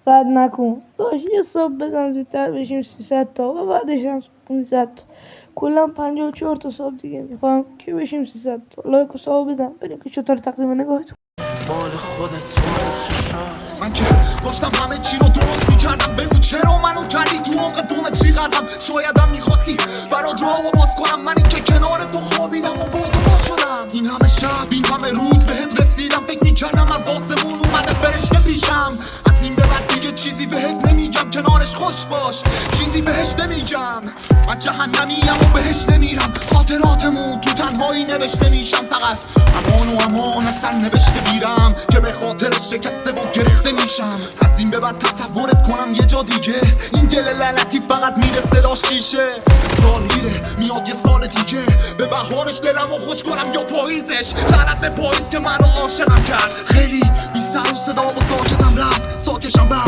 صد نکن داشت یه صبح بزن زودتر بشیم 300 تا و بعدش هم 500 تا کلا 54 تا صبح دیگه میخوام که بشیم 300 تا لایک و صاحب بزن بریم که چطور تقدیم نگاهتون مال خودت مال چشات من که داشتم همه چی رو درست میکردم بگو چرا منو کردی تو عمق دومت ریغردم شایدم میخواستی برات راهو باز کنم منی که کنار تو خوابیدم و با تو با شدم این همه شب این همه روز بهت رسیدم فکر میکردم از آسمون اومده فرشته پیشم از این به بعد دیگه چیزی بهت نمیگم کنارش خوش باش چیزی بهش نمیگم من جهنمیم و بهش نمیرم خاطراتمون تو تنهایی نوشته میشم فقط امان و امان از سر نوشته بیرم که به خاطرش شکسته و گرفته میشم از این به بعد تصورت کنم یه جا دیگه این دل لعنتی فقط میره صداش شیشه سال میره میاد یه سال دیگه به بهارش دلمو خوش کنم یا پاییزش لعنت پاییز که منو عاشقم کرد خیلی بی سر و صدا و ساکتم رفت ساکشم بعد